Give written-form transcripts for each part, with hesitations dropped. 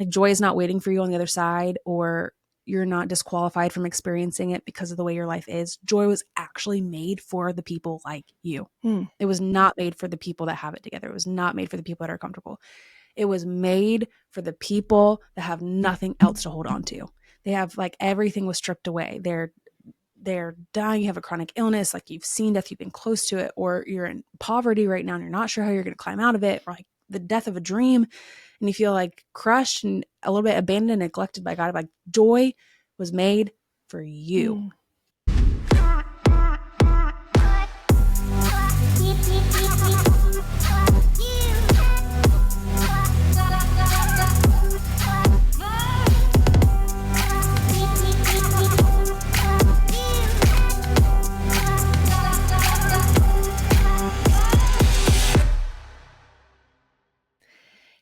Like joy is not waiting for you on the other side, or you're not disqualified from experiencing it because of the way your life is. Joy was actually made for the people like you. It was not made for the people that have it together. It was not made for the people that are comfortable. It was made for the people that have nothing else to hold on to. They have like everything was stripped away. They're dying, you have a chronic illness, like you've seen death, you've been close to it, or you're in poverty right now and you're not sure how you're going to climb out of it, or like the death of a dream, and you feel like crushed and a little bit abandoned and neglected by God. Like joy was made for you.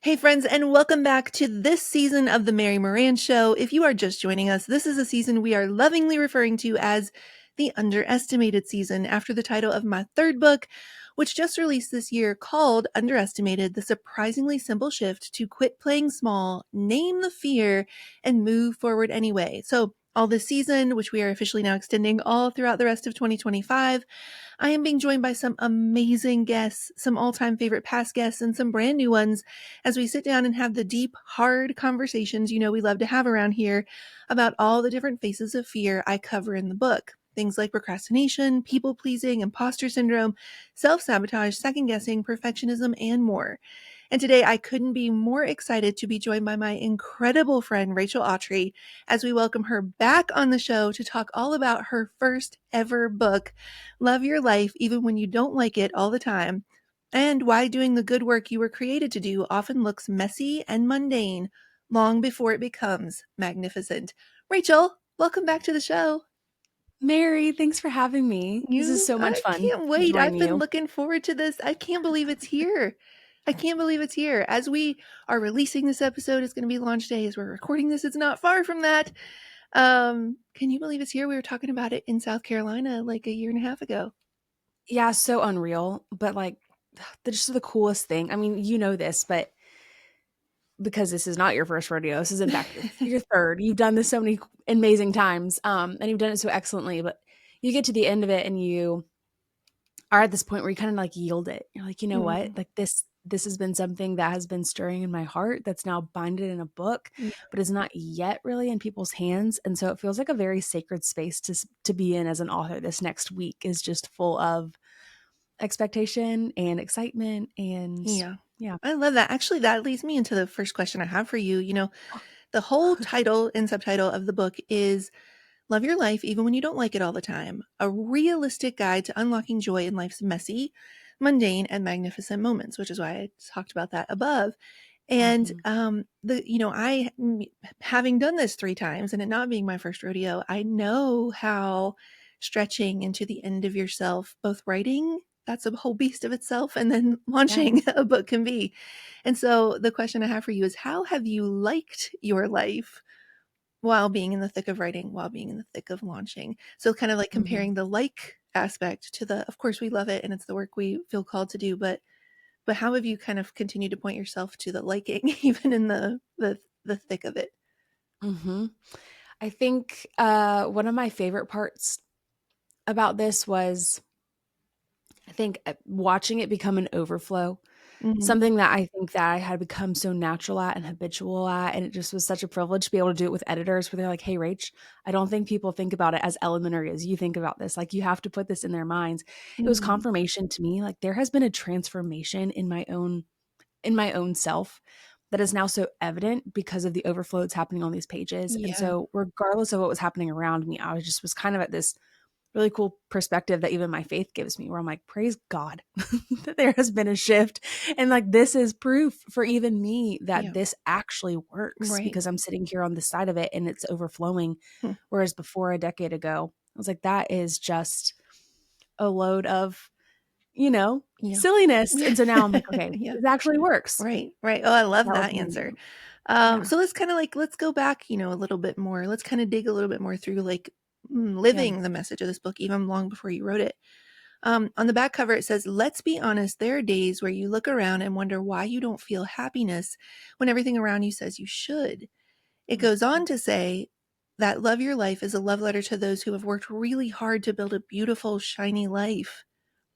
Hey friends, and welcome back to this season of the Mary Marantz Show. If you are just joining us, this is a season we are lovingly referring to as the underestimated season, after the title of my third book, which just released this year, called Underestimated: The Surprisingly Simple Shift to Quit Playing Small, Name the Fear, and Move Forward Anyway. So all this season, which we are officially now extending all throughout the rest of 2025, I am being joined by some amazing guests, some all-time favorite past guests, and some brand new ones, as we sit down and have the deep, hard conversations we love to have around here about all the different faces of fear I cover in the book. Things like procrastination, people-pleasing, imposter syndrome, self-sabotage, second-guessing, perfectionism, and more. And today I couldn't be more excited to be joined by my incredible friend, Rachel Awtrey, as we welcome her back on the show to talk all about her first ever book, Love Your Life Even When You Don't Like It All the Time, and why doing the good work you were created to do often looks messy and mundane long before it becomes magnificent. Rachel, welcome back to the show. Mary, thanks for having me. This is so much I fun can't to wait. join I've been you. looking forward to this. I can't believe it's here. I can't believe it's here. As we are releasing this episode, it's going to be launch day. As we're recording this, it's not far from that. Can you believe it's here? We were talking about it in South Carolina like a year and a half ago. Yeah, so unreal, but like just the coolest thing. I mean, you know this, but because this is not your first rodeo, this is in fact your third. You've done this so many amazing times, and you've done it so excellently. But you get to the end of it, and you are at this point where you kind of like yield it. You're like, you know what? Like this has been something that has been stirring in my heart that's now binded in a book, Yeah. but is not yet really in people's hands. And so it feels like a very sacred space to be in as an author. This next week is just full of expectation and excitement and Yeah. I love that. Actually, that leads me into the first question I have for you. The whole title and subtitle of the book is Love Your Life Even When You Don't Like It All the Time, a realistic guide to unlocking joy in life's messy, mundane, and magnificent moments, which is why I talked about that above. And having done this 3 times and it not being my first rodeo, I know how stretching into the end of yourself, both writing, that's a whole beast of itself, and then launching a book can be. And so the question I have for you is, how have you liked your life while being in the thick of writing, while being in the thick of launching? So kind of like comparing the like aspect to the, of course we love it and it's the work we feel called to do, but how have you kind of continued to point yourself to the liking even in the thick of it? I think one of my favorite parts about this was, I think, watching it become an overflow. Something that I think that I had become so natural at and habitual at, and it just was such a privilege to be able to do it with editors where they're like, hey, Rach, I don't think people think about it as elementary as you think about this. Like, you have to put this in their minds. It was confirmation to me. Like, there has been a transformation in my own self that is now so evident because of the overflow that's happening on these pages. And so regardless of what was happening around me, I was kind of at this really cool perspective that even my faith gives me, where I'm like, praise God that there has been a shift. And like, this is proof for even me that this actually works, Right. because I'm sitting here on the side of it and it's overflowing. Whereas before, a decade ago, I was like, that is just a load of, silliness. And so now I'm like, okay, it actually works. Right. Oh, I love That was that answer. So let's kind of let's go back, a little bit more. Let's kind of dig a little bit more through living the message of this book, even long before you wrote it. On the back cover, it says, "Let's be honest, there are days where you look around and wonder why you don't feel happiness when everything around you says you should." It goes on to say that love your life is a love letter to those who have worked really hard to build a beautiful, shiny life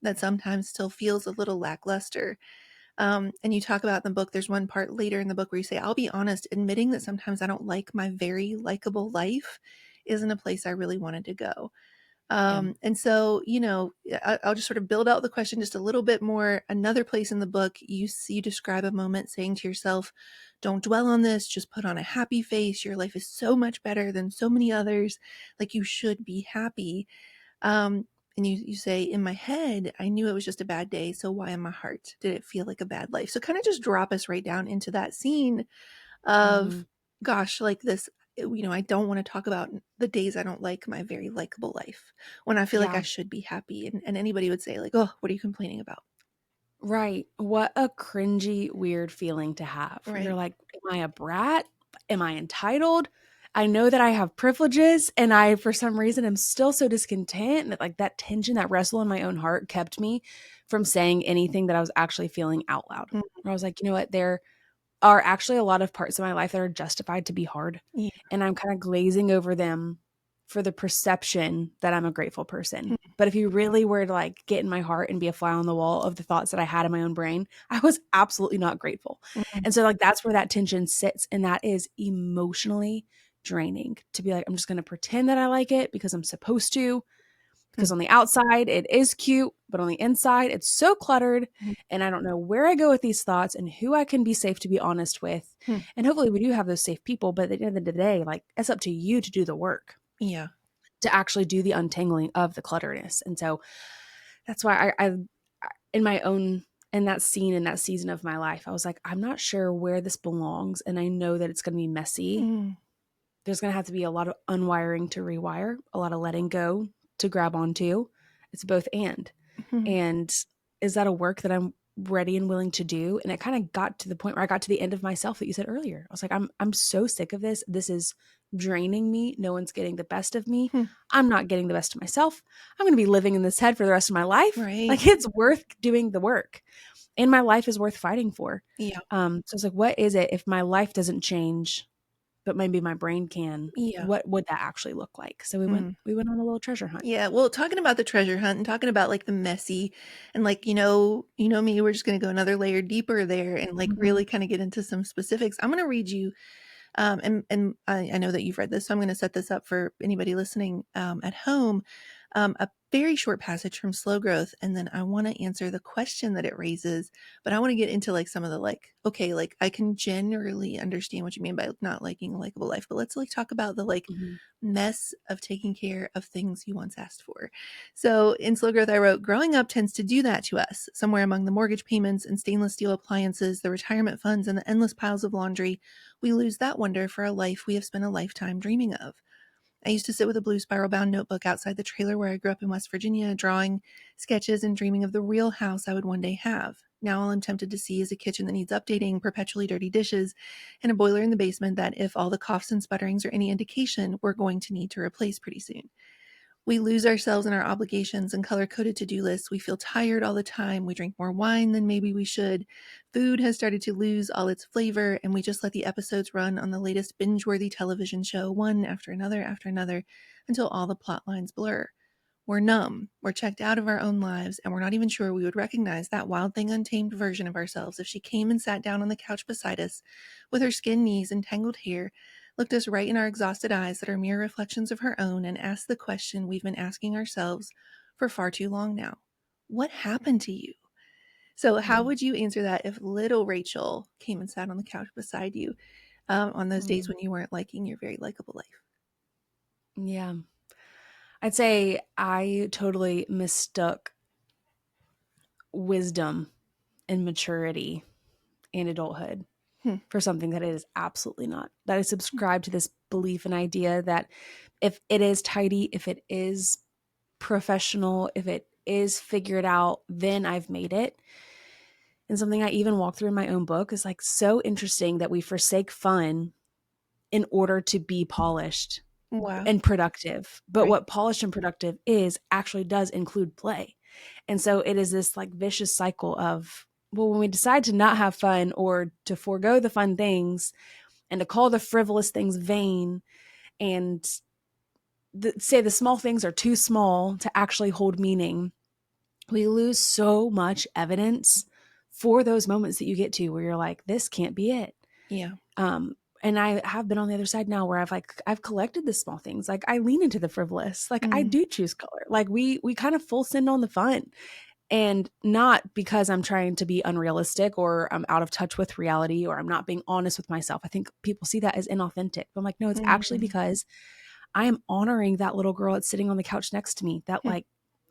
that sometimes still feels a little lackluster. And you talk about in the book, there's one part later in the book where you say, "I'll be honest, admitting that sometimes I don't like my very likable life isn't a place I really wanted to go." Yeah. And so, I'll just sort of build out the question just a little bit more. Another place in the book, you describe a moment saying to yourself, "Don't dwell on this, just put on a happy face. Your life is so much better than so many others. Like, you should be happy." And you say, "In my head, I knew it was just a bad day. So why in my heart did it feel like a bad life?" So kind of just drop us right down into that scene Mm-hmm. of, gosh, like this, I don't want to talk about the days I don't like my very likable life when I feel like I Yeah. should be happy. And anybody would say, like, "Oh, what are you complaining about?" Right. What a cringy, weird feeling to have. You're Right. like, am I a brat? Am I entitled? I know that I have privileges and I, for some reason, am still so discontent. And like that tension, that wrestle in my own heart kept me from saying anything that I was actually feeling out loud. Mm, Where I was like, you know what? There are actually a lot of parts of my life that are justified to be hard. yeah. And I'm kind of glazing over them for the perception that I'm a grateful person. Mm, But if you really were to like get in my heart and be a fly on the wall of the thoughts that I had in my own brain, I was absolutely not grateful. mm, And so like that's where that tension sits. And that is emotionally draining to be like, I'm just going to pretend that I like it because I'm supposed to, mm, because on the outside it is cute, but on the inside it's so cluttered mm, and I don't know where I go with these thoughts and who I can be safe to be honest with. mm. And hopefully we do have those safe people, but at the end of the day, like it's up to you to do the work, Yeah. to actually do the untangling of the clutterness. And so that's why I in my own in that scene in that season of my life, I was like, I'm not sure where this belongs, and I know that it's going to be messy. Mm, There's going to have to be a lot of unwiring to rewire, a lot of letting go to grab onto. It's both and. mm, And is that a work that I'm ready and willing to do? And it kind of got to the point where I got to the end of myself that you said earlier. I was like, I'm so sick of this. This is draining me. No one's getting the best of me. mm. I'm not getting the best of myself. I'm going to be living in this head for the rest of my life. Right. Like it's worth doing the work. And my life is worth fighting for. Yeah. So it's like, what is it if my life doesn't change, but maybe my brain can? Yeah. What would that actually look like? So Mm. we went on a little treasure hunt. Yeah, well, talking about the treasure hunt and talking about like the messy and like, me, we're just going to go another layer deeper there and like Mhm. really kind of get into some specifics. I'm going to read you, and I know that you've read this, so I'm going to set this up for anybody listening at home. A very short passage from Slow Growth, and then I want to answer the question that it raises. But I want to get into like some of the like, okay, like I can generally understand what you mean by not liking a likable life, but let's like talk about the like Mhm. mess of taking care of things you once asked for. So in Slow Growth, I wrote, "Growing up tends to do that to us. Somewhere among the mortgage payments and stainless steel appliances, the retirement funds, and the endless piles of laundry, we lose that wonder for a life we have spent a lifetime dreaming of. I used to sit with a blue spiral bound notebook outside the trailer where I grew up in West Virginia, drawing sketches and dreaming of the real house I would one day have. Now all I'm tempted to see is a kitchen that needs updating, perpetually dirty dishes, and a boiler in the basement that, if all the coughs and sputterings are any indication, we're going to need to replace pretty soon. We lose ourselves in our obligations and color coded to do lists. We feel tired all the time. We drink more wine than maybe we should. Food has started to lose all its flavor, and we just let the episodes run on the latest binge worthy television show, one after another, until all the plot lines blur. We're numb, we're checked out of our own lives, and we're not even sure we would recognize that wild thing untamed version of ourselves if she came and sat down on the couch beside us with her skinned knees and tangled hair, looked us right in our exhausted eyes that are mere reflections of her own, and asked the question we've been asking ourselves for far too long now. What happened to you? So, how Mm. would you answer that if little Rachel came and sat on the couch beside you on those days Mm. when you weren't liking your very likable life? Yeah. I'd say I totally mistook wisdom and maturity and adulthood Hmm. for something that it is absolutely not. That I subscribe to this belief and idea that if it is tidy, if it is professional, if it is figured out, then I've made it. And something I even walk through in my own book is like so interesting that we forsake fun in order to be polished Wow. and productive. But Right. what polished and productive is actually does include play. And so it is this like vicious cycle of, well, when we decide to not have fun or to forego the fun things and to call the frivolous things vain and say the small things are too small to actually hold meaning, we lose so much evidence for those moments that you get to where you're like, this can't be it. Yeah. And I have been on the other side now where I've collected the small things. Like I lean into the frivolous. Like I do choose color. Like we kind of full send on the fun. And not because I'm trying to be unrealistic or I'm out of touch with reality or I'm not being honest with myself. I think people see that as inauthentic. But I'm like, no, it's actually because I am honoring that little girl that's sitting on the couch next to me that like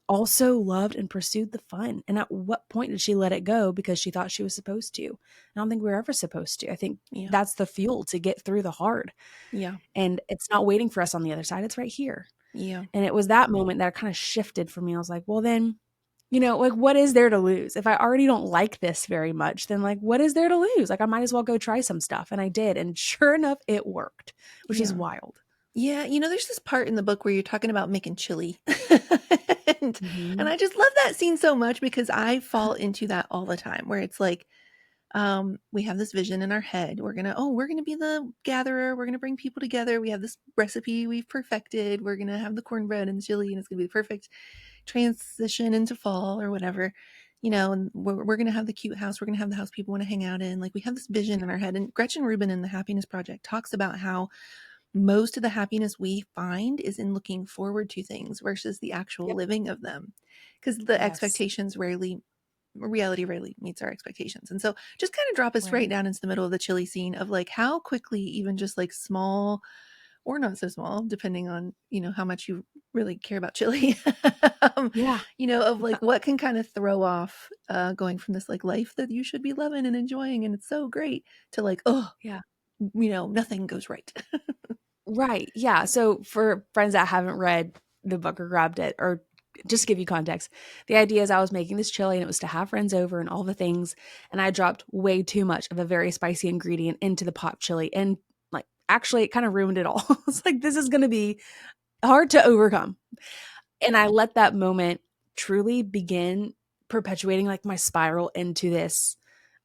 also loved and pursued the fun. And at what point did she let it go because she thought she was supposed to? I don't think we are ever supposed to. I think that's the fuel to get through the hard. Yeah. And it's not waiting for us on the other side. It's right here. Yeah. And it was that moment that kind of shifted for me. I was like, well, then, like what is there to lose? If I already don't like this very much, then like, what is there to lose? Like I might as well go try some stuff. And I did. And sure enough, it worked, which is wild. Yeah, there's this part in the book where you're talking about making chili. and Mm-hmm. and I just love that scene so much because I fall into that all the time where it's like we have this vision in our head. We're going to be the gatherer. We're going to bring people together. We have this recipe we've perfected. We're going to have the cornbread and the chili and it's going to be the perfect transition into fall or whatever. And we're going to have the cute house. We're going to have the house people want to hang out in. Like we have this vision in our head. And Gretchen Rubin in the Happiness Project talks about how most of the happiness we find is in looking forward to things versus the actual living of them, because the expectations reality rarely meets our expectations. And so just kind of drop us right down into the middle of the chili scene of like how quickly even just like small or not so small, depending on, how much you really care about chili, of like what can kind of throw off going from this like life that you should be loving and enjoying and it's so great to like, nothing goes right. Right. Yeah. So for friends that haven't read the book or grabbed it, or just to give you context, the idea is I was making this chili and it was to have friends over and all the things. And I dropped way too much of a very spicy ingredient into the pot chili. And like, actually, it kind of ruined it all. It's like, this is going to be hard to overcome. And I let that moment truly begin perpetuating like my spiral into this,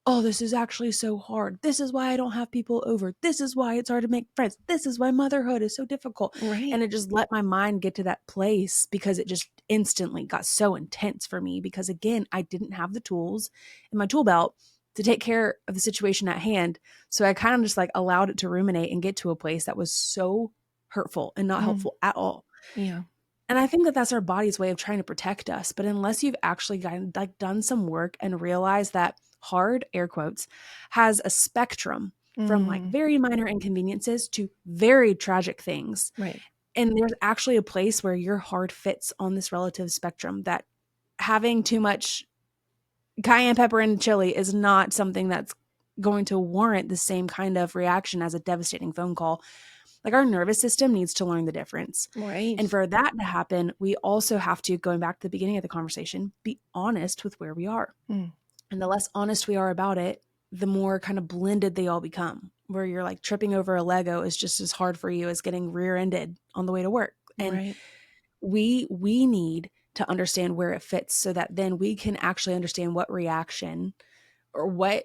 oh, this is actually so hard. This is why I don't have people over. This is why it's hard to make friends. This is why motherhood is so difficult. Right. And it just let my mind get to that place because it just instantly got so intense for me because, again, I didn't have the tools in my tool belt to take care of the situation at hand. So I kind of just like allowed it to ruminate and get to a place that was so hurtful and not helpful at all. Yeah. And I think that that's our body's way of trying to protect us. But unless you've actually done some work and realized that hard, air quotes, has a spectrum from like very minor inconveniences to very tragic things. Right. And there's actually a place where your hard fits on this relative spectrum, that having too much cayenne pepper and chili is not something that's going to warrant the same kind of reaction as a devastating phone call. Like our nervous system needs to learn the difference. Right. And for that to happen, we also have to, going back to the beginning of the conversation, be honest with where we are. And the less honest we are about it, the more kind of blended they all become, where you're like tripping over a Lego is just as hard for you as getting rear-ended on the way to work. And we need to understand where it fits so that then we can actually understand what reaction or what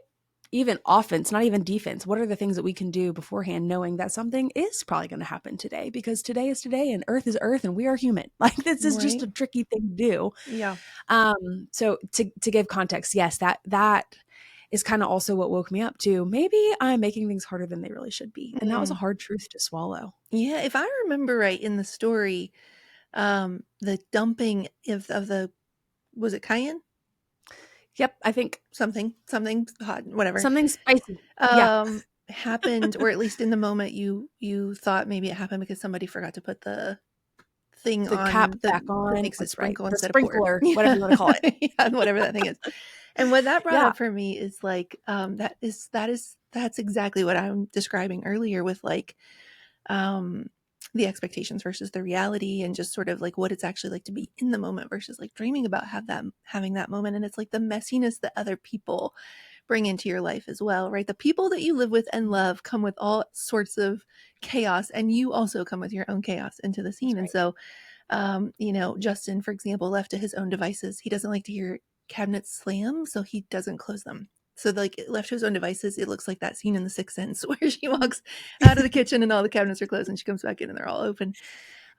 even offense, not even defense, what are the things that we can do beforehand, knowing that something is probably going to happen today, because today is today and earth is earth and we are human. Like this is just a tricky thing to do. Yeah. So to give context, yes, that is kind of also what woke me up to, maybe I'm making things harder than they really should be. And that was a hard truth to swallow. Yeah. If I remember right in the story, the dumping of the, was it cayenne? Yep. I think something hot, whatever. Something spicy. Happened, or at least in the moment you thought maybe it happened because somebody forgot to put the thing the on cap that back on. makes it sprinkle The instead sprinkler, of pour. whatever you want to call it. Yeah, whatever that thing is. And what that brought up for me is like, that's exactly what I'm describing earlier with like, the expectations versus the reality, and just sort of like what it's actually like to be in the moment versus like dreaming about having that moment. And it's like the messiness that other people bring into your life as well, right? The people that you live with and love come with all sorts of chaos, and you also come with your own chaos into the scene. And so Justin, for example, left to his own devices, he doesn't like to hear cabinets slam, so he doesn't close them. So, like, left to his own devices, it looks like that scene in The Sixth Sense where she walks out of the kitchen and all the cabinets are closed and she comes back in and they're all open.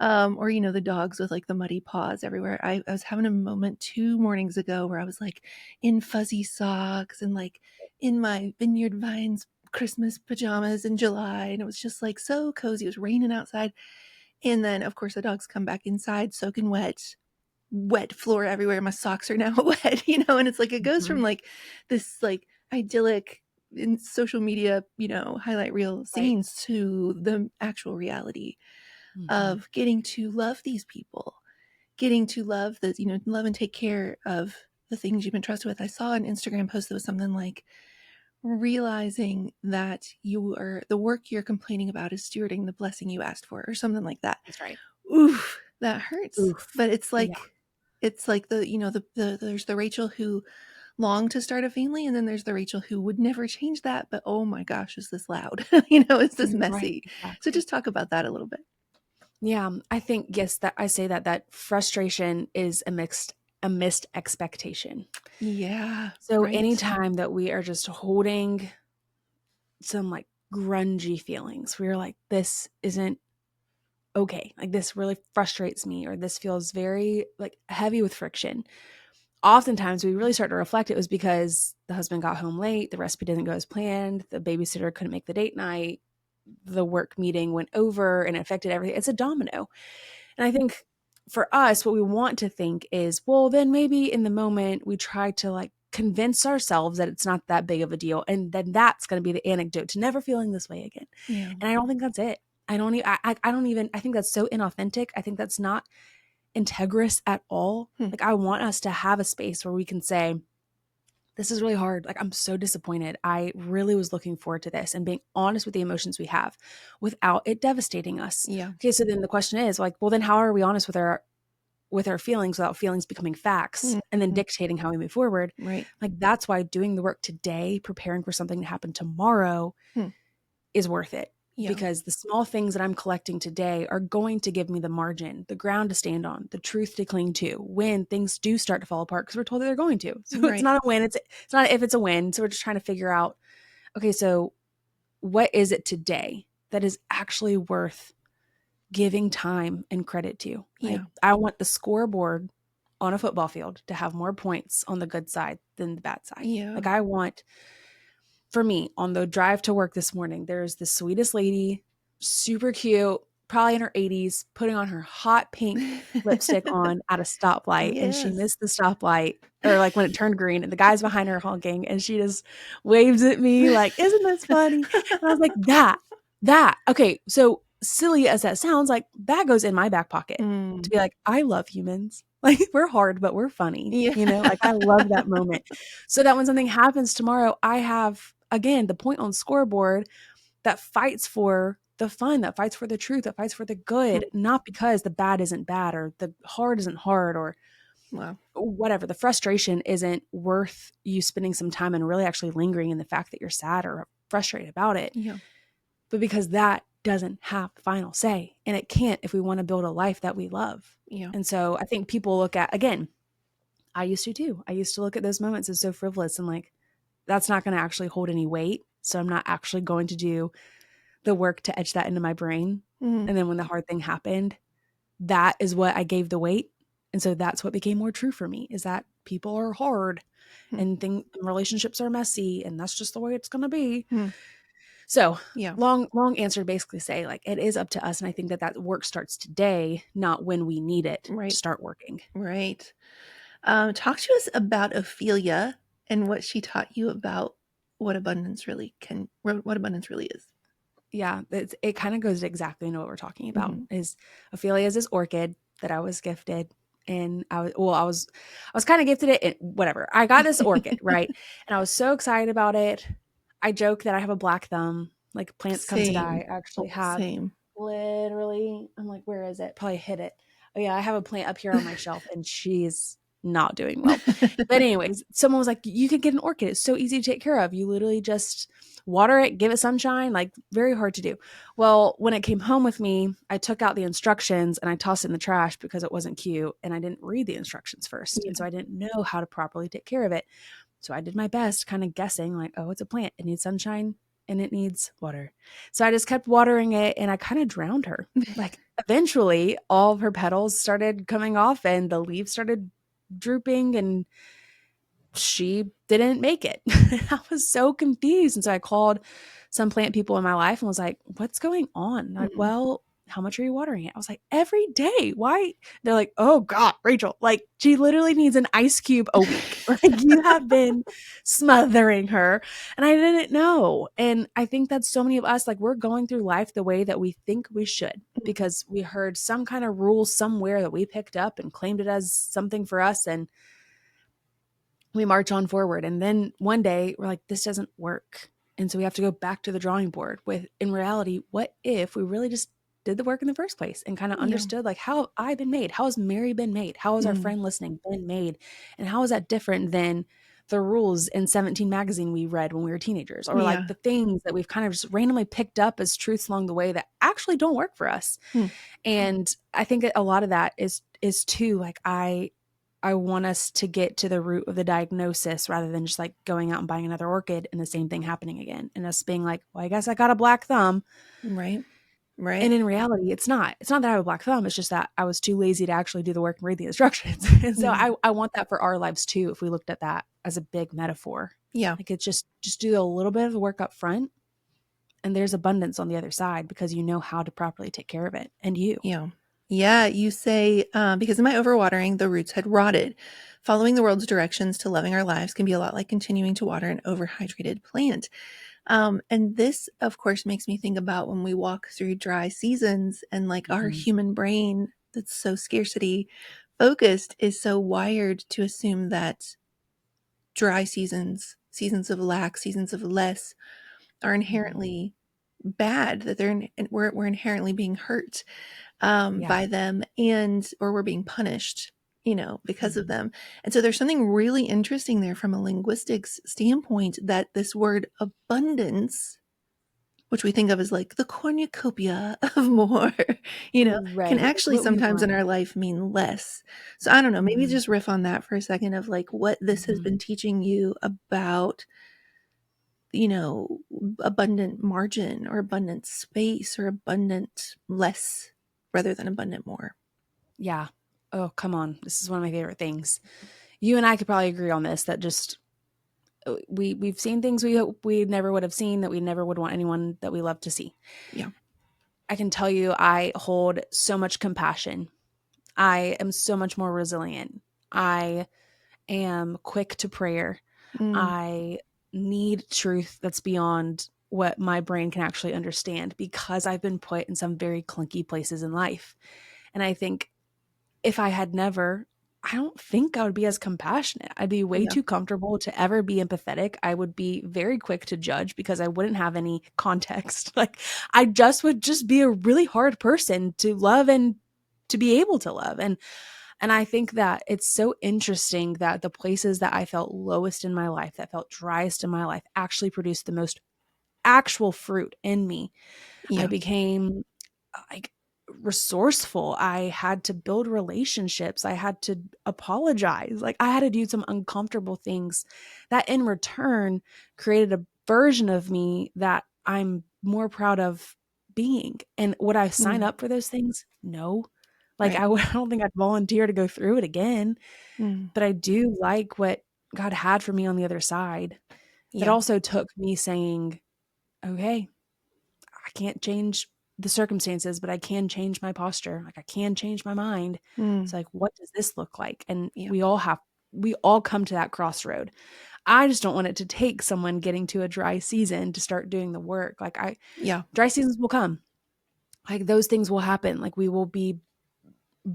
Or, the dogs with like the muddy paws everywhere. I was having a moment 2 mornings ago where I was like in fuzzy socks and like in my Vineyard Vines Christmas pajamas in July. And it was just like so cozy. It was raining outside. And then, of course, the dogs come back inside soaking wet floor everywhere. My socks are now wet, and it's like it goes from like this like idyllic in social media, highlight reel Right. scenes to the actual reality Mm-hmm. of getting to love these people, getting to love love and take care of the things you've been trusted with. I saw an Instagram post that was something like realizing that the work you're complaining about is stewarding the blessing you asked for, or something like that. That's right. Oof, that hurts. Oof. But Yeah. it's like there's the Rachel who longed to start a family, and then there's the Rachel who would never change that, but oh my gosh, is this loud? Is this Right. messy? So Exactly. just talk about that a little bit. Yeah. I think, yes, that I say that frustration is a missed expectation. Yeah, So right. anytime that we are just holding some like grungy feelings, we're like, this isn't okay. Like this really frustrates me, or this feels very like heavy with friction. Oftentimes we really start to reflect it was because the husband got home late, the recipe didn't go as planned, the babysitter couldn't make the date night, the work meeting went over and it affected everything. It's a domino. And I think for us, what we want to think is, well, then maybe in the moment we try to like convince ourselves that it's not that big of a deal. And then that's going to be the anecdote to never feeling this way again. Yeah. And I don't think that's it. I don't even, I think that's so inauthentic. I think that's not integrous at all. Hmm. Like I want us to have a space where we can say, this is really hard. Like, I'm so disappointed. I really was looking forward to this, and being honest with the emotions we have without it devastating us. Yeah. Okay. So then the question is like, well, then how are we honest with our feelings without feelings becoming facts and then Mhm. dictating how we move forward? Right. Like, that's why doing the work today, preparing for something to happen tomorrow Hmm. is worth it. Yeah. Because the small things that I'm collecting today are going to give me the margin, the ground to stand on, the truth to cling to when things do start to fall apart, because we're told that they're going to. So it's Right. not a win. It's not if it's a win. So we're just trying to figure out, okay, so what is it today that is actually worth giving time and credit to? Like Yeah. I want the scoreboard on a football field to have more points on the good side than the bad side. Yeah. Like I want, for me, on the drive to work this morning, there's the sweetest lady, super cute, probably in her 80s, putting on her hot pink lipstick on at a stoplight, and she Yes. missed the stoplight, or like when it turned green, and the guy's behind her honking, and she just waves at me like, isn't this funny? And I was like, okay, so silly as that sounds, like that goes in my back pocket to Mm. be like, I love humans. Like we're hard, but we're funny, Yeah. like I love that moment. So that when something happens tomorrow, I have, again, the point on scoreboard that fights for the fun, that fights for the truth, that fights for the good, not because the bad isn't bad or the hard isn't hard or Wow. whatever. The frustration isn't worth you spending some time and really actually lingering in the fact that you're sad or frustrated about it, Yeah. but because that doesn't have the final say, and it can't if we want to build a life that we love. Yeah. And so I think people look at, again, I used to too. I used to look at those moments as so frivolous and like, that's not going to actually hold any weight. So I'm not actually going to do the work to etch that into my brain. Mm. And then when the hard thing happened, that is what I gave the weight. And so that's what became more true for me, is that people are hard and relationships are messy, and that's just the way it's going to be. Mm. So Yeah. long answer to basically say, like, it is up to us. And I think that work starts today, not when we need it to Right. start working. Right. Talk to us about Ophelia and what she taught you about what abundance really is. Yeah, it kind of goes to exactly know what we're talking about. Mm-hmm. Is Ophelia is this orchid that I was gifted, and I was kind of gifted it. Whatever, I got this orchid, right, and I was so excited about it. I joke that I have a black thumb. Like plants come to die. Same. I actually Oh, have same. literally. I'm like, where is it? Probably hit it. Oh yeah, I have a plant up here on my shelf, and she's not doing well. But anyways, someone was like, you could get an orchid. It's so easy to take care of. You literally just water it, give it sunshine, like very hard to do. Well, when it came home with me, I took out the instructions and I tossed it in the trash because it wasn't cute. And I didn't read the instructions first. Yeah. And so I didn't know how to properly take care of it. So I did my best, kind of guessing like, oh, it's a plant. It needs sunshine and it needs water. So I just kept watering it and I kind of drowned her. Like eventually all of her petals started coming off and the leaves started drooping and she didn't make it. I was so confused. And so I called some plant people in my life and was like, what's going on? Like, Mhm. well, how much are you watering it? I was like, every day. Why? They're like, oh God, Rachel, like she literally needs an ice cube a week. Like you have been smothering her. And I didn't know. And I think that so many of us, like we're going through life the way that we think we should because we heard some kind of rule somewhere that we picked up and claimed it as something for us. And we march on forward. And then one day we're like, this doesn't work. And so we have to go back to the drawing board with, in reality, what if we really just did the work in the first place and kind of Yeah. understood like how have I been made? How has Mary been made? How has our Mm. friend listening been made? And how is that different than the rules in 17 magazine we read when we were teenagers or like Yeah. the things that we've kind of just randomly picked up as truths along the way that actually don't work for us. Hmm. And I think a lot of that is too like I want us to get to the root of the diagnosis rather than just like going out and buying another orchid and the same thing happening again. And us being like, well, I guess I got a black thumb. Right. Right. And in reality, it's not. It's not that I have a black thumb. It's just that I was too lazy to actually do the work and read the instructions. And so Mm. I want that for our lives too, if we looked at that as a big metaphor. Yeah. Like it's just do a little bit of the work up front and there's abundance on the other side because you know how to properly take care of it. And you. Yeah. Yeah. You say, because of my overwatering, the roots had rotted. Following the world's directions to loving our lives can be a lot like continuing to water an overhydrated plant. And this, of course, makes me think about when we walk through dry seasons and like our Mhm. human brain that's so scarcity focused is so wired to assume that dry seasons, seasons of lack, seasons of less are Mhm. inherently bad, that we're inherently being hurt Yeah. by them and or we're being punished, because of Mhm. them. And so there's something really interesting there from a linguistics standpoint that this word abundance, which we think of as like the cornucopia of more, can Right. Like actually what we sometimes in want. our life mean less. So I don't know, maybe Mhm. just riff on that for a second of like what this has Mhm. been teaching you about, you know, abundant margin or abundant space or abundant less rather than abundant more. Yeah. Oh, come on. This is one of my favorite things. You and I could probably agree on this that just we've seen things we never would have seen that we never would want anyone that we love to see. Yeah. I can tell you I hold so much compassion. I am so much more resilient. I am quick to prayer. Mm, I need truth that's beyond what my brain can actually understand because I've been put in some very clunky places in life. And I think if I had never, I don't think I would be as compassionate. I'd be way yeah. too comfortable to ever be empathetic. I would be very quick to judge because I wouldn't have any context. Like I just would just be a really hard person to love and to be able to love. And I think that it's so interesting that the places that I felt lowest in my life, that felt driest in my life, actually produced the most actual fruit in me. I Yeah. became like resourceful. I had to build relationships. I had to apologize. Like I had to do some uncomfortable things that in return created a version of me that I'm more proud of being. And would I sign Mm, up for those things? No. Like right. I don't think I'd volunteer to go through it again, Mm, but I do like what God had for me on the other side. That yeah. also took me saying, okay, I can't change the circumstances, but I can change my posture. Like I can change my mind. Mm, It's like, what does this look like? And yeah. we all come to that crossroad. I just don't want it to take someone getting to a dry season to start doing the work. Yeah. Dry seasons will come. Like those things will happen. Like we will be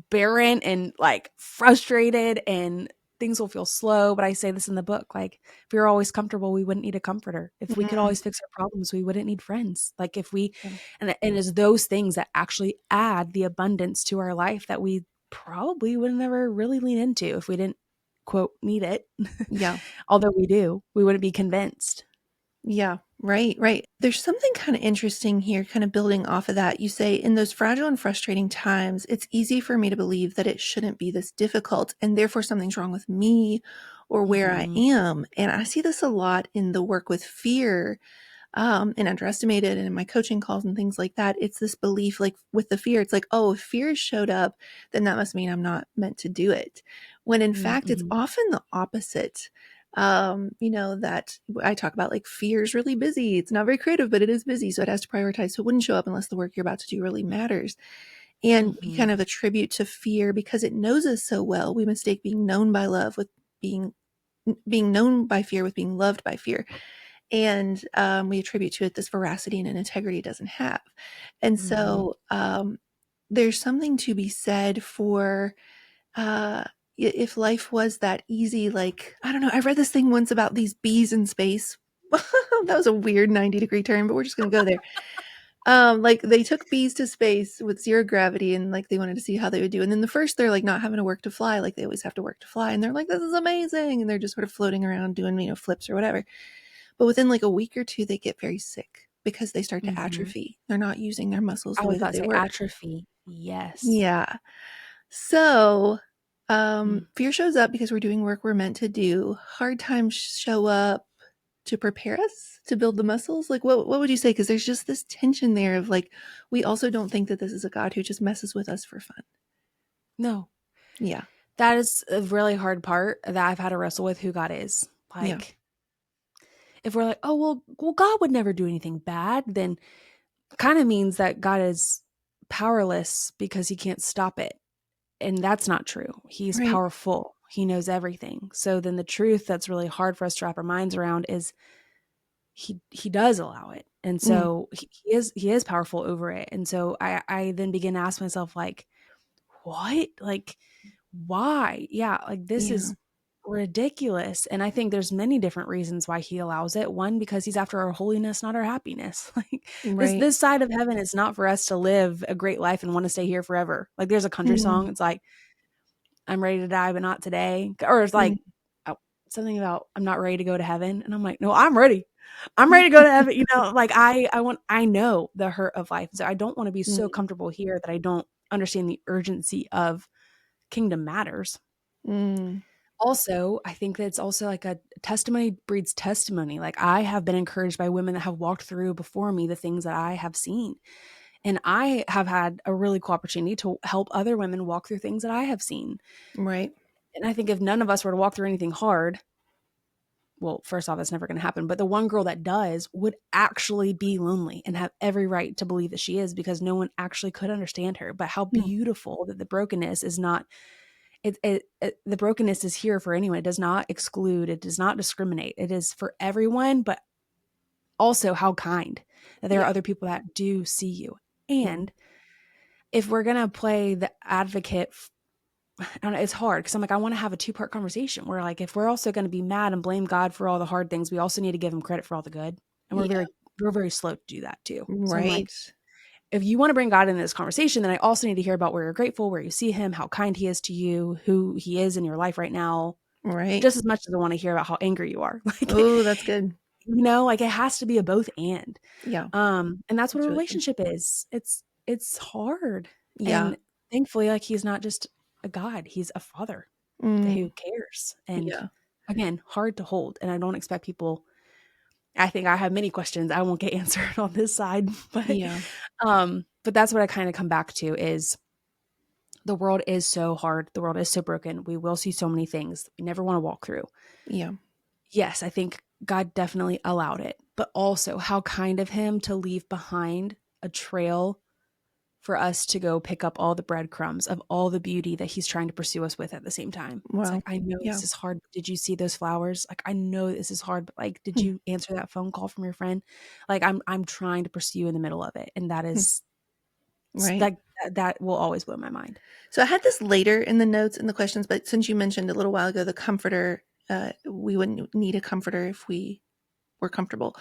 barren and like frustrated and things will feel slow. But I say this in the book, like if we were always comfortable, we wouldn't need a comforter. If we could Mm, always fix our problems, we wouldn't need friends. Like if we, yeah. and it's those things that actually add the abundance to our life that we probably would never really lean into if we didn't quote need it. Yeah. Although we do, we wouldn't be convinced. Yeah. Right. There's something kind of interesting here, kind of building off of that. You say, in those fragile and frustrating times, it's easy for me to believe that it shouldn't be this difficult, and therefore something's wrong with me or where I Mm-hmm. am. And I see this a lot in the work with fear, and underestimated, and in my coaching calls and things like that. It's this belief, like with the fear, it's like, oh, if fear showed up, then that must mean I'm not meant to do it. When in fact, it's Mm-hmm. often the opposite. That I talk about, like, fear is really busy. It's not very creative, but it is busy. So it has to prioritize. So it wouldn't show up unless the work you're about to do really matters. And we Mm-hmm. kind of attribute to fear, because it knows us so well. We mistake being known by love with being known by fear with being loved by fear. And we attribute to it this veracity and an integrity it doesn't have. And Mm-hmm. so there's something to be said for uh, if life was that easy. Like, I don't know, I read this thing once about these bees in space. That was a weird 90-degree turn, but we're just going to go there. Like, they took bees to space with zero gravity, and like they wanted to see how they would do. And then the first, they're like not having to work to fly, like they always have to work to fly, and they're like, this is amazing, and they're just sort of floating around doing, flips or whatever. But within like a week or two, they get very sick because they start to Mm-hmm. atrophy. They're not using their muscles I the way was that about to they say were. atrophy. Yes. Yeah. So Mm. fear shows up because we're doing work we're meant to do. Hard times show up to prepare us to build the muscles. Like, what would you say? Because there's just this tension there of like, we also don't think that this is a God who just messes with us for fun. No, Yeah. that is a really hard part that I've had to wrestle with who God is. Yeah. Like, if we're like, oh, well, God would never do anything bad, then kind of means that God is powerless because he can't stop it. And that's not true. He's Right. powerful. He knows everything. So then the truth that's really hard for us to wrap our minds around is he does allow it. And Mm. so he is powerful over it. And so I then begin to ask myself, like, what? Like, why? Yeah, like this Yeah. is ridiculous. And I think there's many different reasons why he allows it. One, because he's after our holiness, not our happiness. Like this Right. this side of heaven is not for us to live a great life and want to stay here forever. Like there's a country Mm. song. It's like, I'm ready to die, but not today. Or it's like Mm. something about I'm not ready to go to heaven. And I'm like, no, I'm ready. I'm ready to go to heaven. Like I know the hurt of life. So I don't want to be so Mm. comfortable here that I don't understand the urgency of kingdom matters. Mm. Also, I think that it's also like a testimony breeds testimony. Like I have been encouraged by women that have walked through before me the things that I have seen. And I have had a really cool opportunity to help other women walk through things that I have seen. Right. And I think if none of us were to walk through anything hard, well, first off, that's never going to happen. But the one girl that does would actually be lonely and have every right to believe that she is because no one actually could understand her. But how Mm. beautiful that the brokenness is not the brokenness is here for anyone. It does not exclude. It does not discriminate. It is for everyone, but also how kind that there are Yeah. other people that do see you. Mm. And if we're going to play the advocate, I don't know, it's hard because I'm like, I want to have a two-part conversation where like, if we're also going to be mad and blame God for all the hard things, we also need to give him credit for all the good. And Yeah. we're very slow to do that too. So I'm like, Right. if you want to bring God into this conversation, then I also need to hear about where you're grateful, where you see him, how kind he is to you, who he is in your life right now, Right. just as much as I want to hear about how angry you are. Like, Oh, that's good. like it has to be a both and. Yeah. And that's what a That's really good. relationship is. It's hard. Yeah. And thankfully, like he's not just a God, he's a father Mm. who cares. And Yeah. again, hard to hold. And I don't expect people, I think I have many questions I won't get answered on this side, Yeah. but that's what I kind of come back to is the world is so hard. The world is so broken. We will see so many things we never want to walk through. Yeah. Yes, I think God definitely allowed it, but also how kind of him to leave behind a trail for us to go pick up all the breadcrumbs of all the beauty that he's trying to pursue us with at the same time. It's Wow. like, I know Yeah. this is hard. But did you see those flowers? Like, I know this is hard, but like, did Hmm. you answer that phone call from your friend? Like, I'm trying to pursue you in the middle of it. And that Hmm. is Right. like, that will always blow my mind. So I had this later in the notes and the questions, but since you mentioned a little while ago the comforter, we wouldn't need a comforter if we we're comfortable.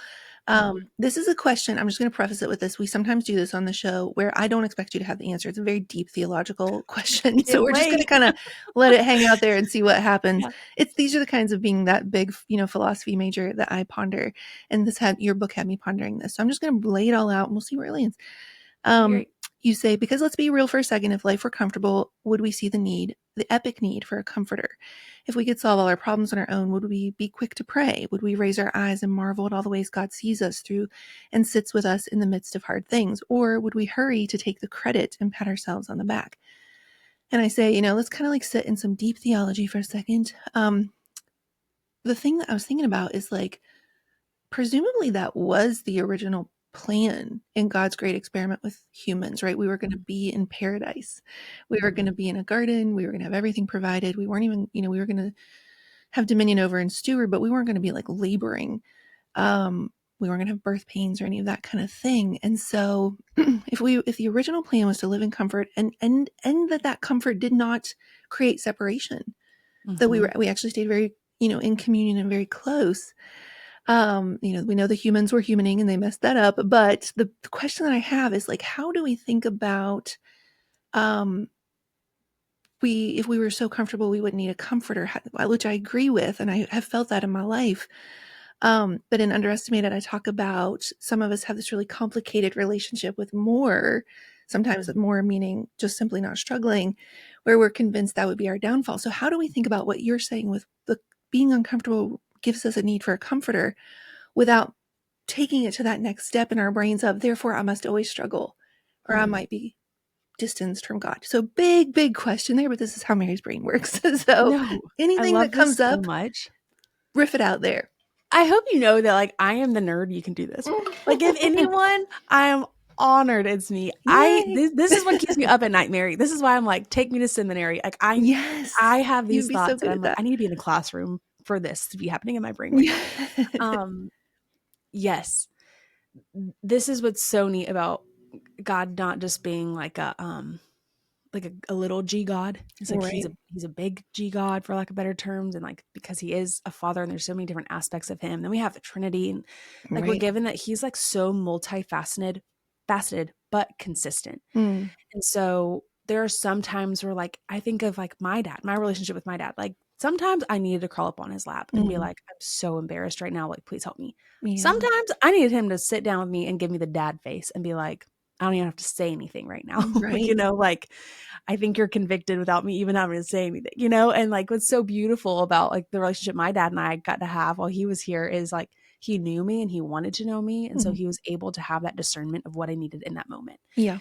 This is a question. I'm just going to preface it with this. We sometimes do this on the show where I don't expect you to have the answer. It's a very deep theological question. So we're just going to kind of let it hang out there and see what happens. Yeah. These are the kinds of being that big, philosophy major that I ponder. And your book had me pondering this. So I'm just going to lay it all out and we'll see where it lands. You say, because let's be real for a second, if life were comfortable, would we see the epic need for a comforter? If we could solve all our problems on our own, would we be quick to pray? Would we raise our eyes and marvel at all the ways God sees us through and sits with us in the midst of hard things? Or would we hurry to take the credit and pat ourselves on the back? And I say, let's kind of like sit in some deep theology for a second. The thing that I was thinking about is like, presumably that was the original plan in God's great experiment with humans, right? We were going to be in paradise. We were going to be in a garden. We were going to have everything provided. We weren't even, we were going to have dominion over and steward, but we weren't going to be like laboring. We weren't going to have birth pains or any of that kind of thing. And so if the original plan was to live in comfort and that comfort did not create separation, that we actually stayed very, in communion and very close. We know the humans were humaning and they messed that up. But the question that I have is like, how do we think about, if we were so comfortable, we wouldn't need a comforter, which I agree with. And I have felt that in my life. But in Underestimated, I talk about some of us have this really complicated relationship with more, sometimes with more meaning just simply not struggling, where we're convinced that would be our downfall. So how do we think about what you're saying with the being uncomfortable gives us a need for a comforter without taking it to that next step in our brains of, therefore, I must always struggle or I might be distanced from God. So big question there, but this is how Mary's brain works. So anything that comes up, riff it out there. I hope you know that like I am the nerd. You can do this. Like if anyone, I am honored it's me. This is what keeps me up at night, Mary. This is why I'm like, take me to seminary. Like I have these thoughts and I'm like, I need to be in a classroom for this to be happening in my brain right now. Yes. This is what's so neat about God not just being like a little G God. It's like he's a big G God, for lack of better terms, and like because he is a father and there's so many different aspects of him. Then we have the Trinity, and like we're given that he's like so multifaceted, but consistent. And so there are some times where like I think of like my relationship with my dad. Like sometimes I needed to crawl up on his lap and be like, I'm so embarrassed right now. Like, please help me. Yeah. Sometimes I needed him to sit down with me and give me the dad face and be like, I don't even have to say anything right now. Right. Like I think you're convicted without me even having to say anything, and like what's so beautiful about like the relationship my dad and I got to have while he was here is like he knew me and he wanted to know me. And so he was able to have that discernment of what I needed in that moment. Yeah.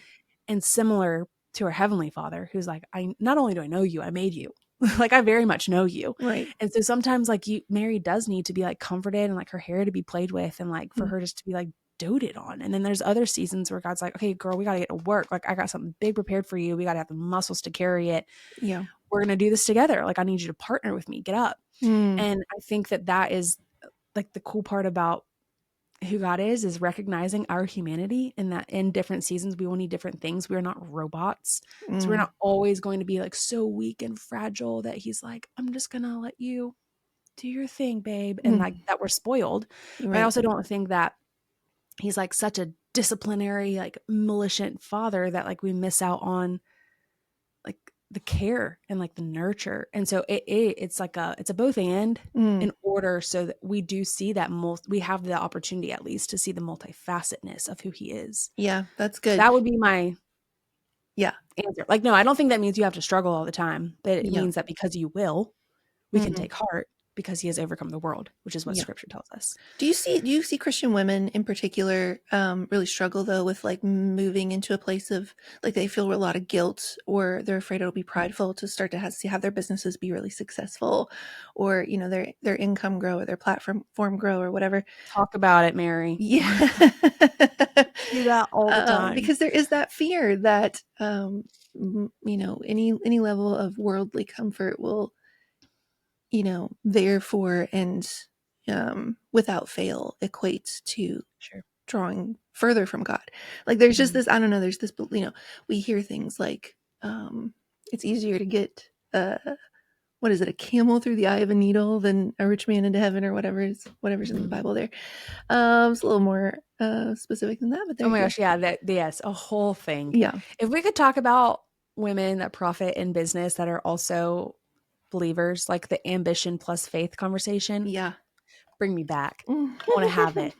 And similar to our Heavenly Father, who's like, not only do I know you, I made you. Like I very much know you. Right. And so sometimes like Mary does need to be like comforted and like her hair to be played with and like for her just to be like doted on. And then there's other seasons where God's like, okay, girl, we got to get to work. Like I got something big prepared for you. We got to have the muscles to carry it. Yeah. We're going to do this together. Like I need you to partner with me. Get up. And I think that is like the cool part about who God is recognizing our humanity and that in different seasons, we will need different things. We're not robots. So we're not always going to be like so weak and fragile that he's like, I'm just going to let you do your thing, babe. And like that we're spoiled. Right. But I also don't think that he's like such a disciplinary, like militant father that like we miss out on like the care and like the nurture. And so it's like it's a both and in order so that we do see that we have the opportunity at least to see the multifacetedness of who he is. Yeah, that's good. That would be my answer. Like, no, I don't think that means you have to struggle all the time, but it means that because you will, we can take heart because he has overcome the world, which is what scripture tells us. Do you see Christian women in particular really struggle though with like moving into a place of like they feel a lot of guilt or they're afraid it'll be prideful to start to have their businesses be really successful or their income grow or their platform grow or whatever? Talk about it, Mary. Yeah. Do that all the time. Because there is that fear that any level of worldly comfort will therefore and without fail equates to drawing further from God. Like there's just this, I don't know, there's this, we hear things like it's easier to get what is it, a camel through the eye of a needle than a rich man into heaven, or whatever's in the Bible there. It's a little more specific than that, but there Oh you my go. gosh, yeah, yes, a whole thing. Yeah. If we could talk about women that profit in business that are also believers, like the ambition plus faith conversation, Yeah. bring me back. I want to have it.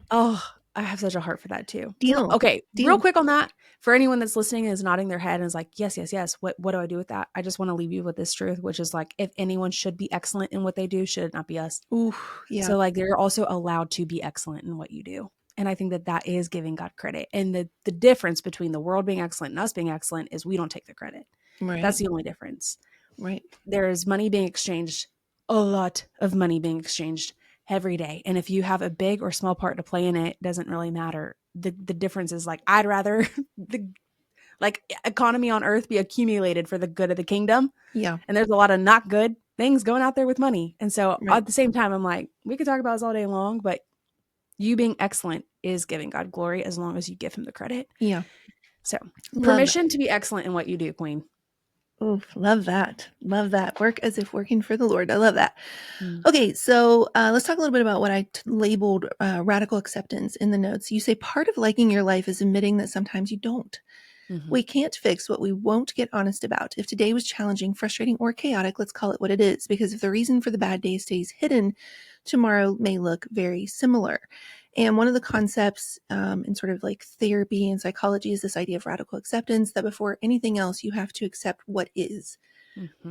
Oh, I have such a heart for that too. Deal. Okay, real quick on that. For anyone that's listening and is nodding their head and is like, yes, yes, yes. What do I do with that? I just want to leave you with this truth, which is like, if anyone should be excellent in what they do, should it not be us? Ooh, yeah. So like, they're also allowed to be excellent in what you do. And I think that that is giving God credit. And the difference between the world being excellent and us being excellent is we don't take the credit. Right. That's the only difference. Right. There's money being exchanged, a lot of money being exchanged every day. And if you have a big or small part to play in it, doesn't really matter. The difference is like, I'd rather the like economy on earth be accumulated for the good of the kingdom. Yeah. And there's a lot of not good things going out there with money. And so Right. at the same time, I'm like, we could talk about this all day long, but you being excellent is giving God glory as long as you give him the credit. Yeah. So permission to be excellent in what you do, Queen. Oof, love that. Love that. Work as if working for the Lord. I love that. Okay, so let's talk a little bit about what I labeled radical acceptance in the notes. You say part of liking your life is admitting that sometimes you don't. We can't fix what we won't get honest about. If today was challenging, frustrating, or chaotic, let's call it what it is. Because if the reason for the bad day stays hidden, tomorrow may look very similar. And one of the concepts in sort of like therapy and psychology is this idea of radical acceptance, that before anything else, you have to accept what is,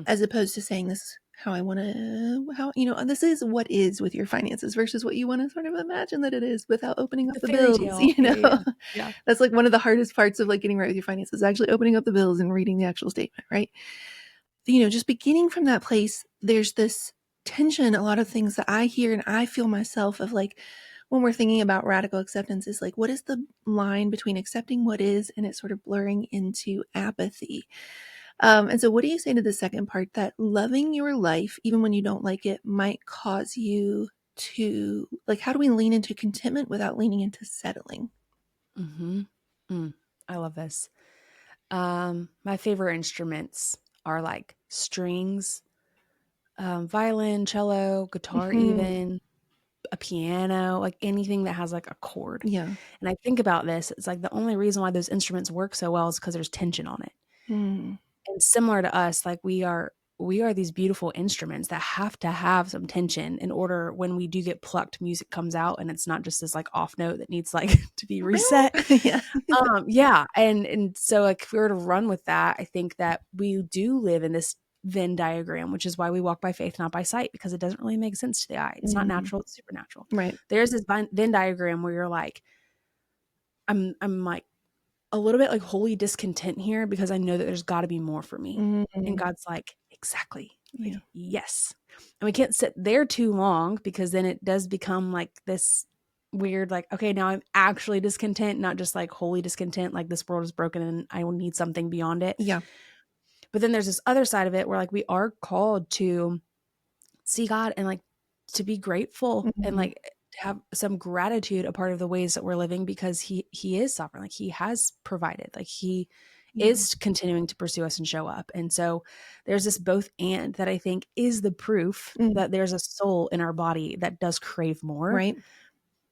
as opposed to saying this is how I want to, this is what is with your finances versus what you want to sort of imagine that it is without opening up the bills, tale. Yeah. That's like one of the hardest parts of like getting right with your finances, actually opening up the bills and reading the actual statement, right? Just beginning from that place, there's this tension, a lot of things that I hear and I feel myself of like, when we're thinking about radical acceptance, is like, what is the line between accepting what is and it sort of blurring into apathy? And so what do you say to the second part, that loving your life, even when you don't like it, might cause you to, like, how do we lean into contentment without leaning into settling? I love this. My favorite instruments are like strings, violin, cello, guitar, even a piano, like anything that has like a chord. Yeah. And I think about this, it's like the only reason why those instruments work so well is because there's tension on it. And similar to us, like we are these beautiful instruments that have to have some tension in order, when we do get plucked, music comes out and it's not just this like off note that needs like to be reset. Yeah. And so like if we were to run with that, I think that we do live in this Venn diagram, which is why we walk by faith, not by sight, because it doesn't really make sense to the eye. It's not natural, it's supernatural. Right. There's this Venn diagram where you're like, I'm like a little bit like wholly discontent here because I know that there's got to be more for me. And God's like, exactly. Like, yes. And we can't sit there too long, because then it does become like this weird, like, okay, now I'm actually discontent, not just like wholly discontent, like this world is broken and I will need something beyond it. Yeah. But then there's this other side of it where like we are called to see God and like to be grateful and like have some gratitude a part of the ways that we're living, because he is sovereign. Like he has provided, like he is continuing to pursue us and show up. And so there's this both and that I think is the proof that there's a soul in our body that does crave more, Right.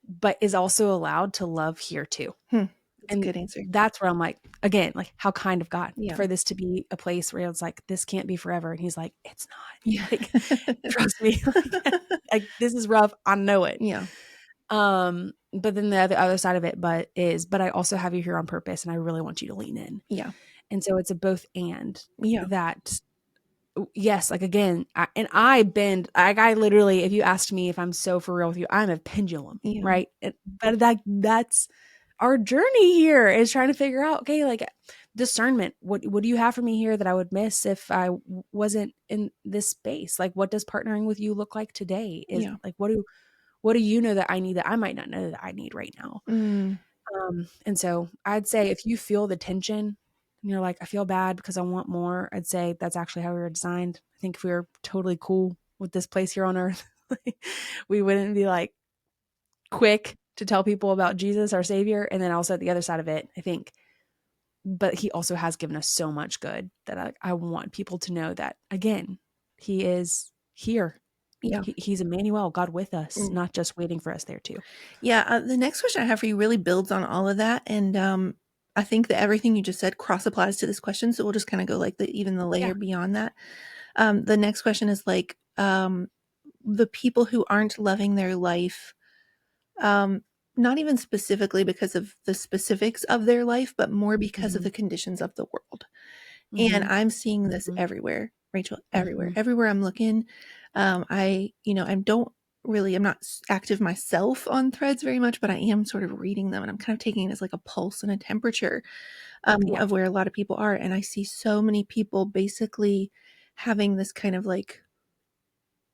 but is also allowed to love here too. That's a good answer. That's where I'm like, again, like how kind of God for this to be a place where it's like, this can't be forever. And he's like, it's not. Like, trust me. Like this is rough. I know it. Yeah. But then the other side of it, but I also have you here on purpose and I really want you to lean in. Yeah. And so it's a both and that, yes, like again, I literally, if you asked me if I'm so for real with you, I'm a pendulum, right? But that's our journey here, is trying to figure out, okay, like discernment. What do you have for me here that I would miss if I wasn't in this space? Like, what does partnering with you look like today? Is like, what do you know that I need that I might not know that I need right now? And so I'd say if you feel the tension and you're like, I feel bad because I want more, I'd say that's actually how we were designed. I think if we were totally cool with this place here on earth, we wouldn't be like quick to tell people about Jesus, our Savior. And then also at the other side of it, I think, but he also has given us so much good that I want people to know that, again, He is here. Yeah. He's Emmanuel, God with us, Mm. not just waiting for us there too. Yeah, the next question I have for you really builds on all of that, and I think that everything you just said cross applies to this question. So we'll just kind of go like even the Yeah. layer beyond that. The next question is like the people who aren't loving their life, not even specifically because of the specifics of their life, but more because of Mm-hmm. the conditions of the world. And Mm-hmm. I'm seeing this Mm-hmm. everywhere, Rachel, everywhere. Mm-hmm. Everywhere I'm looking. I'm not active myself on threads very much, but I am sort of reading them and I'm kind of taking it as like a pulse and a temperature Yeah. of where a lot of people are. And I see so many people basically having this kind of like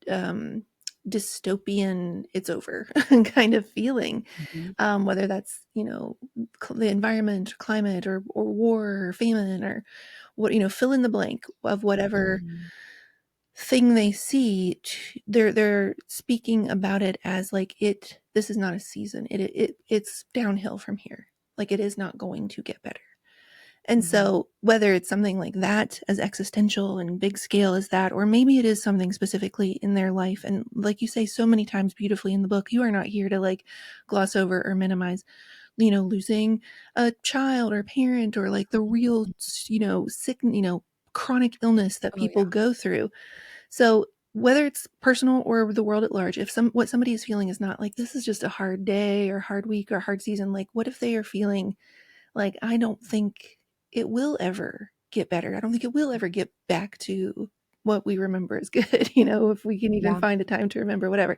um, dystopian, it's over kind of feeling, Mm-hmm. whether that's, the environment, climate, or war, or famine, or what, fill in the blank of whatever Mm-hmm. thing they see. They're speaking about it as like this is not a season. It's downhill from here. Like it is not going to get better. And Mm-hmm. so whether it's something like that, as existential and big scale as that, or maybe it is something specifically in their life, and like you say so many times beautifully in the book, you are not here to like gloss over or minimize, losing a child or parent, or like the real, sick, chronic illness that Oh yeah. people go through. So whether it's personal or the world at large, if what somebody is feeling is not like this is just a hard day or hard week or hard season, like what if they are feeling like, I don't think it will ever get better. I don't think it will ever get back to what we remember as good, if we can even Yeah. find a time to remember whatever.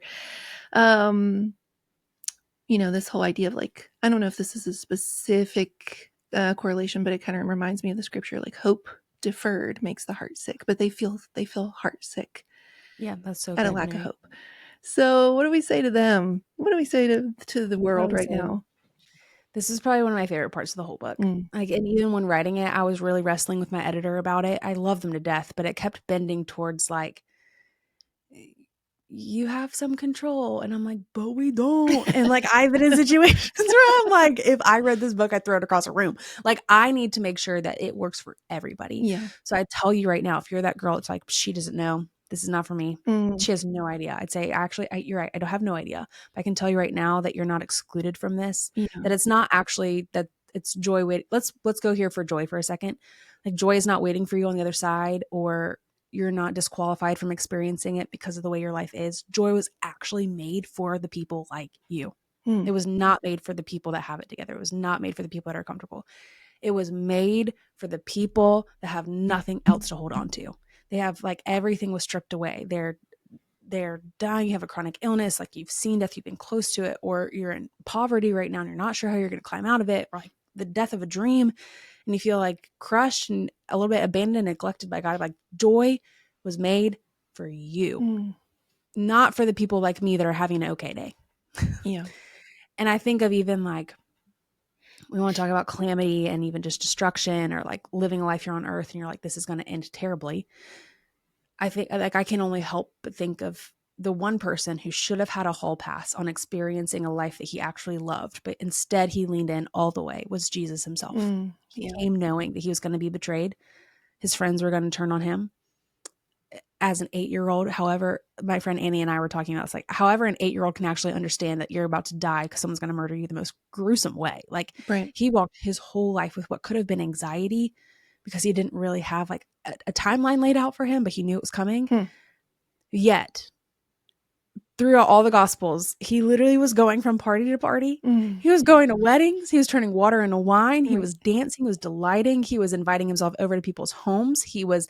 This whole idea of like, I don't know if this is a specific correlation, but it kind of reminds me of the scripture, like hope deferred makes the heart sick, but they feel heart sick Yeah. That's so at a good, lack of Mary. hope. So what do we say to them? What do we say to the I world would right say now? this is probably one of my favorite parts of the whole book. Mm, Like, and even when writing it, I was really wrestling with my editor about it. I love them to death, but it kept bending towards like, you have some control. And I'm like, but we don't. And like, I've been in situations where I'm like, if I read this book, I'd throw it across a room. Like, I need to make sure that it works for everybody. yeah. So I tell you right now, if you're that girl, it's like, she doesn't know. This is not for me. Mm, She has no idea. I'd say, actually, you're right. I don't have no idea. But I can tell you right now that you're not excluded from this, yeah. that it's not actually that it's joy. Let's go here for joy for a second. Like, joy is not waiting for you on the other side, or you're not disqualified from experiencing it because of the way your life is. Joy was actually made for the people like you. Mm, It was not made for the people that have it together. It was not made for the people that are comfortable. It was made for the people that have nothing else to hold on to. They have like everything was stripped away. They're dying. You have a chronic illness, like you've seen death, you've been close to it, or you're in poverty right now and you're not sure how you're going to climb out of it, or like the death of a dream, and you feel like crushed and a little bit abandoned and neglected by God. Like, joy was made for you, mm, not for the people like me that are having an okay day. yeah. And I think of even like, we want to talk about calamity and even just destruction, or like living a life here on earth and you're like, this is going to end terribly. I think like I can only help but think of the one person who should have had a hall pass on experiencing a life that he actually loved, but instead he leaned in all the way, was Jesus himself. He Yeah. came knowing that he was going to be betrayed. His friends were going to turn on him. As an 8-year-old, however, my friend Annie and I were talking about, it's like, however, an 8-year-old can actually understand that you're about to die because someone's going to murder you the most gruesome way. Like, Right. he walked his whole life with what could have been anxiety because he didn't really have like a timeline laid out for him, but he knew it was coming. Hmm. Yet, throughout all the gospels, he literally was going from party to party. Mm, He was going to weddings. He was turning water into wine. He right. was dancing. He was delighting. He was inviting himself over to people's homes. He was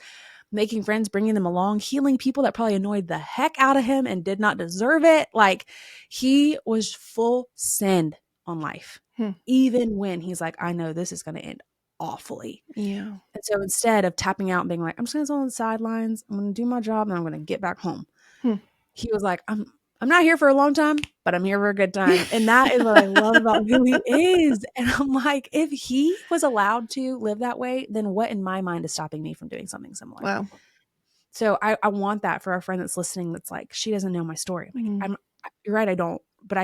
making friends, bringing them along, healing people that probably annoyed the heck out of him and did not deserve it. Like, he was full send on life, Hmm. even when he's like, I know this is going to end awfully. Yeah. And so instead of tapping out and being like, I'm just going to sit on the sidelines, I'm going to do my job and I'm going to get back home, Hmm. he was like, I'm not here for a long time, but I'm here for a good time. And that is what I love about who he is. And I'm like, if he was allowed to live that way, then what in my mind is stopping me from doing something similar? Wow. So I want that for our friend that's listening, that's like, she doesn't know my story. Mm, You're right, I don't, but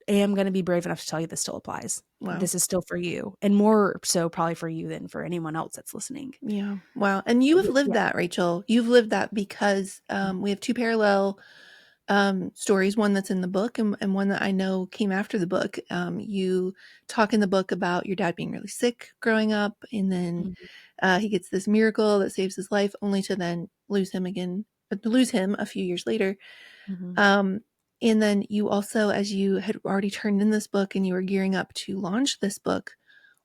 am going to be brave enough to tell you this still applies. Wow. This is still for you, and more so probably for you than for anyone else that's listening. Yeah. Wow. And you have lived that, Rachel. You've lived that because we have two parallel stories, one that's in the book and one that I know came after the book. You talk in the book about your dad being really sick growing up, and then he gets this miracle that saves his life, only to then lose him a few years later. And then you also, as you had already turned in this book and you were gearing up to launch this book,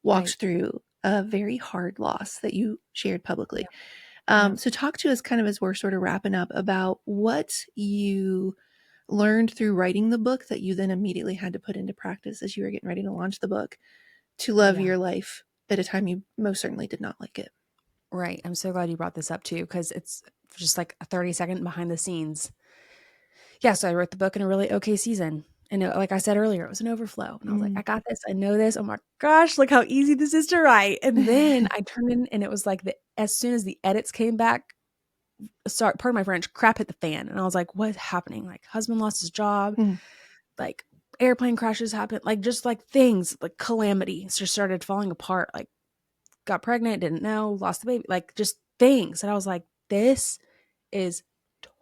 walked through a very hard loss that you shared publicly. So talk to us kind of as we're sort of wrapping up about what you learned through writing the book that you then immediately had to put into practice as you were getting ready to launch the book to love your life at a time you most certainly did not like it. Right. I'm so glad you brought this up too, because it's just like a 30-second behind the scenes. Yeah, so I wrote the book in a really okay season. And like I said earlier, it was an overflow. And I was like, I got this. I know this. Oh my gosh, look how easy this is to write. And then I turned in and it was like as soon as the edits came back, sorry, pardon my French, crap hit the fan. And I was like, what's happening? Like husband lost his job, like airplane crashes happened, like just like things, like calamities just started falling apart. Like got pregnant, didn't know, lost the baby, like just things. And I was like, this is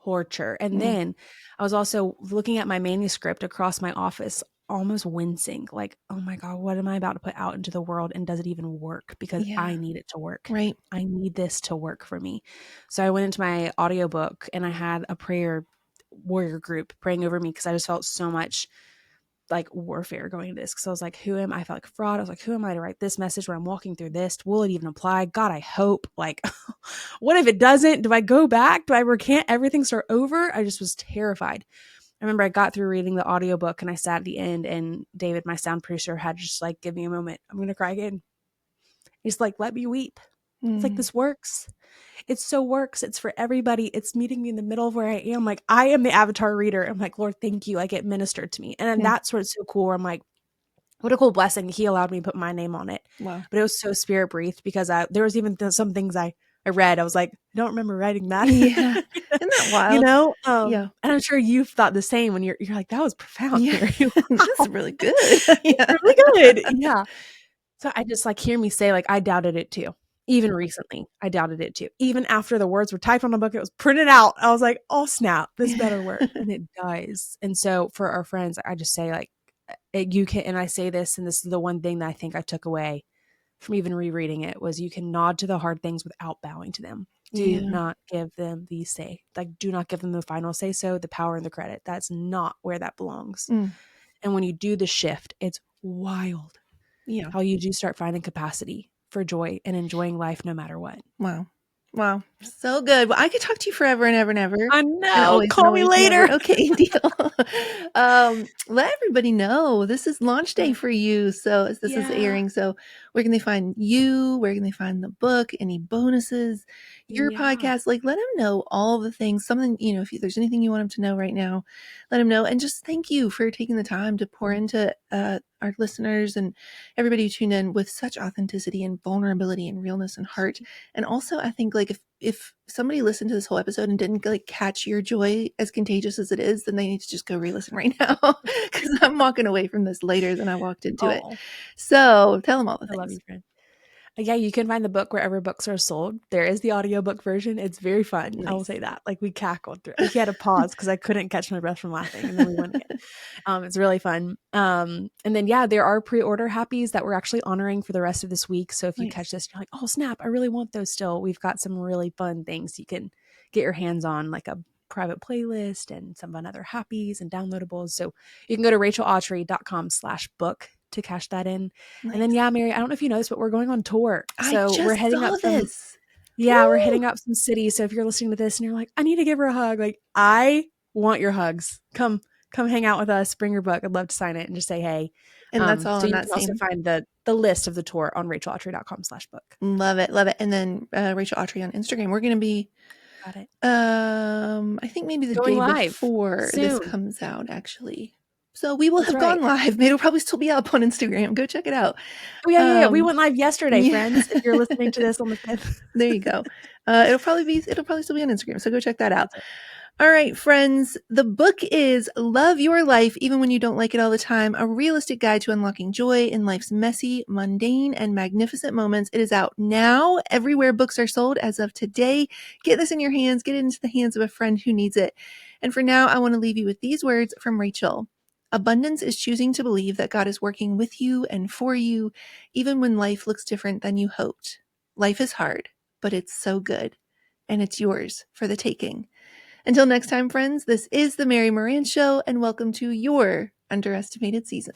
torture. And then I was also looking at my manuscript across my office, almost wincing, like, oh my God, what am I about to put out into the world? And does it even work? Because I need it to work. Right. I need this to work for me. So I went into my audiobook and I had a prayer warrior group praying over me because I just felt so much like warfare going into this. Cause I was like, who am I? I felt like fraud. I was like, who am I to write this message when I'm walking through this? Will it even apply? God, I hope. Like, what if it doesn't? Do I go back? Do I recant everything, start over? I just was terrified. I remember I got through reading the audiobook and I sat at the end and David, my sound producer, had to just like, give me a moment. I'm going to cry again. He's like, let me weep. It's like, this works. It so works. It's for everybody. It's meeting me in the middle of where I am. Like, I am the avatar reader. I'm like, Lord, thank you. Like, it ministered to me. And then that's what's so cool. I'm like, what a cool blessing. He allowed me to put my name on it. Wow. But it was so spirit breathed because there was even some things I read. I was like, I don't remember writing that. Yeah. Isn't that wild? You know? Yeah. And I'm sure you've thought the same when you're like, that was profound. Yeah. This is really good. Yeah. Really good. Yeah. So I just like hear me say, like, I doubted it too. Even recently, I doubted it too. Even after the words were typed on the book, it was printed out. I was like, oh, snap, this better work. And it does. And so for our friends, I just say, like, you can, and I say this, and this is the one thing that I think I took away from even rereading it, was you can nod to the hard things without bowing to them. Do not give them the say. Like, do not give them the final say so, the power and the credit. That's not where that belongs. And when you do the shift, it's wild. Yeah. How you do start finding capacity for joy and enjoying life no matter what. Wow. Wow. So good. Well, I could talk to you forever and ever and ever. I know. Call me later. Never. Okay, deal. Let everybody know this is launch day for you. So as this is airing, so where can they find you? Where can they find the book? Any bonuses? Your podcast? Like, let them know all the things. Something, if there's anything you want them to know right now, let them know. And just thank you for taking the time to pour into our listeners and everybody who tuned in with such authenticity and vulnerability and realness and heart. And also, I think like if somebody listened to this whole episode and didn't like catch your joy as contagious as it is, then they need to just go re-listen right now because I'm walking away from this later than I walked into it. So tell them all the things. I love you, friend. Yeah, you can find the book wherever books are sold. There is the audiobook version. It's very fun. Nice. I will say that. Like, we cackled through it. We had to pause because I couldn't catch my breath from laughing, and then we went again. It's really fun. And then, there are pre-order happies that we're actually honoring for the rest of this week. So if you catch this, you're like, oh, snap, I really want those still. We've got some really fun things you can get your hands on, like a private playlist and some fun other happies and downloadables. So you can go to rachelawtrey.com/book to cash that in. Nice. And then, Mary, I don't know if you know this, but we're going on tour. So we're heading up we're hitting up some cities. So if you're listening to this and you're like, I need to give her a hug, like, I want your hugs. Come hang out with us, bring your book. I'd love to sign it and just say, hey. And that's all. So you can also find the list of the tour on rachelawtrey.com/book. Love it. Love it. And then Rachel Awtrey on Instagram. We're going to be, got it. I think maybe the going day live before soon. This comes out, actually. So we will have gone live. It'll probably still be up on Instagram. Go check it out. Oh, yeah. We went live yesterday, friends. If you're listening to this on the 5th. There you go. It'll probably still be on Instagram. So go check that out. All right, friends, the book is Love Your Life Even When You Don't Like It All the Time, a realistic guide to unlocking joy in life's messy, mundane, and magnificent moments. It is out now everywhere books are sold as of today. Get this in your hands, get it into the hands of a friend who needs it. And for now, I want to leave you with these words from Rachel. Abundance is choosing to believe that God is working with you and for you, even when life looks different than you hoped. Life is hard, but it's so good, and it's yours for the taking. Until next time, friends, this is the Mary Marantz Show, and welcome to your underestimated season.